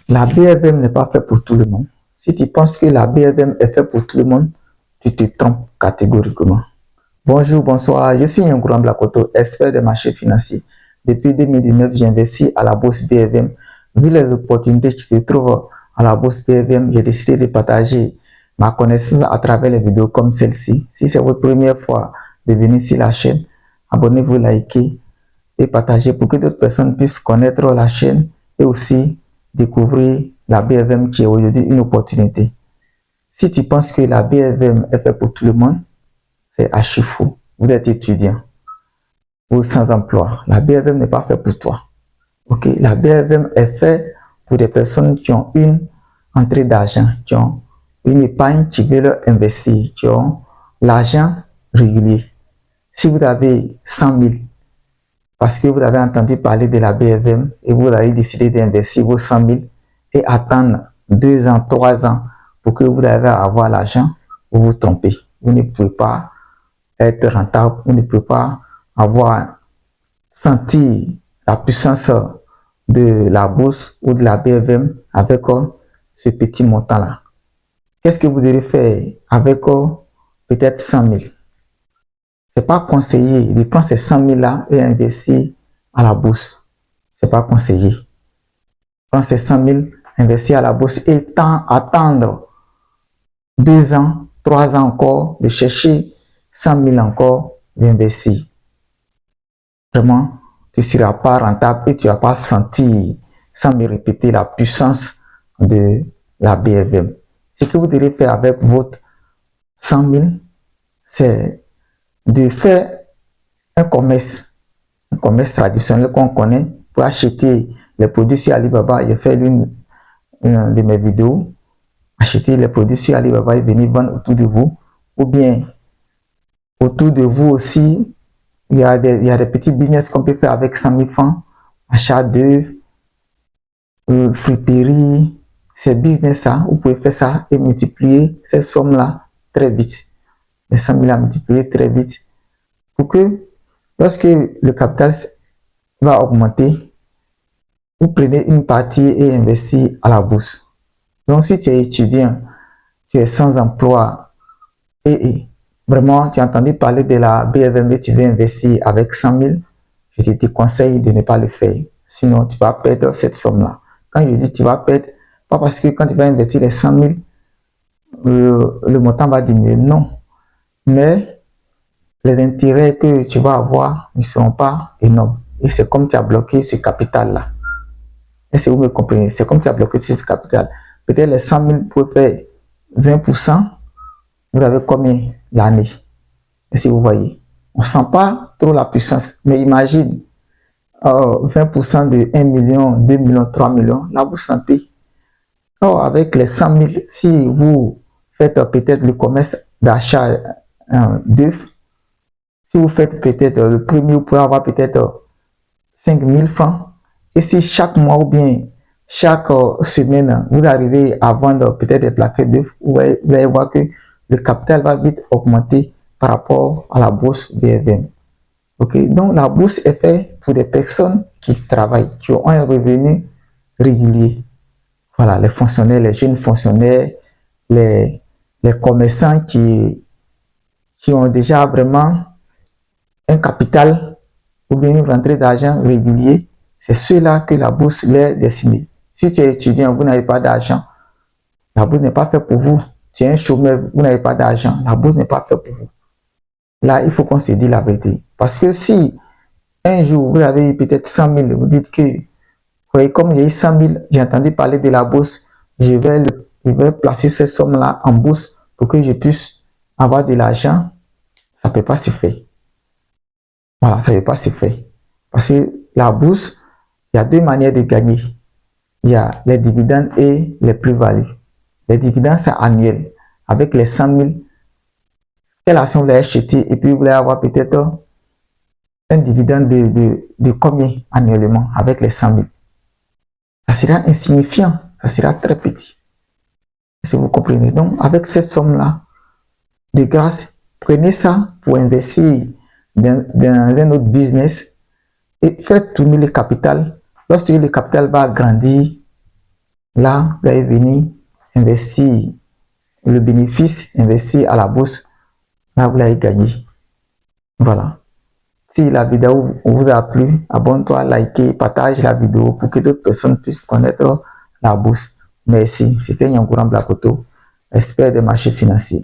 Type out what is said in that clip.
La BFM n'est pas faite pour tout le monde. Si tu penses que la BFM est faite pour tout le monde, tu te trompes catégoriquement. Bonjour, bonsoir, je suis Nyongouram Blakoto, expert des marchés financiers. Depuis 2019, j'investis à la bourse BFM. Vu les opportunités qui se trouvent à la bourse BFM, j'ai décidé de partager ma connaissance à travers les vidéos comme celle-ci. Si c'est votre première fois de venir sur la chaîne, abonnez-vous, likez et partagez pour que d'autres personnes puissent connaître la chaîne et aussi découvrir la BFM qui est aujourd'hui une opportunité. Si tu penses que la BFM est faite pour tout le monde, c'est archi faux. Vous êtes étudiant ou sans emploi. La BFM n'est pas faite pour toi. Ok, la BFM est faite pour des personnes qui ont une entrée d'argent, qui ont une épargne qui veulent investir, qui ont l'argent régulier. Si vous avez 100 000, parce que vous avez entendu parler de la BFM et vous avez décidé d'investir vos 100 000 et attendre 2 ans, 3 ans pour que vous arriviez à avoir l'argent, vous vous trompez. Vous ne pouvez pas être rentable, vous ne pouvez pas avoir senti la puissance de la bourse ou de la BFM avec ce petit montant-là. Qu'est-ce que vous devez faire avec peut-être 100 000? C'est pas conseillé de prendre ces 100 000 là et investir à la bourse. C'est pas conseillé. Prendre ces 100 000, investir à la bourse et attendre 2 ans, 3 ans encore, de chercher 100 000 encore d'investir. Vraiment, tu ne seras pas rentable et tu ne vas pas sentir, sans me répéter, la puissance de la BFM. Ce que vous devez faire avec votre 100 000, c'est de faire un commerce traditionnel qu'on connaît pour acheter les produits sur Alibaba. J'ai fait une de mes vidéos, acheter les produits sur Alibaba et venir vendre autour de vous. Ou bien, autour de vous aussi, il y a des petits business qu'on peut faire avec 100 000 francs, achat de friperie, ces business-là, vous pouvez faire ça et multiplier ces sommes-là très vite. Les 100 000 à multiplier très vite pour que lorsque le capital va augmenter, vous prenez une partie et investissez à la bourse. Donc, si tu es étudiant, tu es sans emploi et vraiment tu as entendu parler de la BFM et tu veux investir avec 100 000, je te conseille de ne pas le faire. Sinon, tu vas perdre cette somme-là. Quand je dis tu vas perdre, pas parce que quand tu vas investir les 100 000, le montant va diminuer. Non. Mais les intérêts que tu vas avoir ne seront pas énormes. Et c'est comme tu as bloqué ce capital-là. Est-ce que vous me comprenez? C'est comme tu as bloqué ce capital. Peut-être les 100 000 pour faire 20%, vous avez combien l'année? Est-ce que vous voyez? On ne sent pas trop la puissance. Mais imagine, 20% de 1 million, 2 millions, 3 millions, là vous sentez. Or, avec les 100 000, si vous faites peut-être le commerce d'achat d'œufs, si vous faites peut-être le premier, vous pouvez avoir peut-être 5 000 francs. Et si chaque mois ou bien chaque semaine, vous arrivez à vendre peut-être des plaquettes d'œufs, vous allez voir que le capital va vite augmenter par rapport à la bourse BFM. Okay? Donc, la bourse est faite pour des personnes qui travaillent, qui ont un revenu régulier. Voilà, les fonctionnaires, les jeunes fonctionnaires, les commerçants qui ont déjà vraiment un capital ou bien une rentrée d'argent régulier, c'est ceux-là que la bourse leur est destinée. Si tu es étudiant, vous n'avez pas d'argent, la bourse n'est pas faite pour vous. Tu es un chômeur, vous n'avez pas d'argent, la bourse n'est pas faite pour vous. Là, il faut qu'on se dise la vérité. Parce que si un jour, vous avez peut-être 100 000, vous dites que, vous voyez, comme il y a eu 100 000, j'ai entendu parler de la bourse, je vais placer cette somme-là en bourse pour que je puisse avoir de l'argent, ça ne peut pas se faire. Voilà, ça ne peut pas se faire. Parce que la bourse, il y a deux manières de gagner. Il y a les dividendes et les plus-values. Les dividendes, c'est annuel. Avec les 100 000, quelle action vous allez acheter et puis vous allez avoir peut-être un dividende de combien annuellement avec les 100 000. Ça sera insignifiant, ça sera très petit. Si vous comprenez. Donc, avec cette somme-là, de grâce, prenez ça pour investir dans un autre business et faites tourner le capital. Lorsque le capital va grandir, Là, vous allez venir investir le bénéfice, investir à la bourse. Là, vous allez gagner. Voilà. Si la vidéo vous a plu, abonne-toi, likez, partage la vidéo pour que d'autres personnes puissent connaître la bourse. Merci. C'était Nyankourang Blakoto, expert des marchés financiers.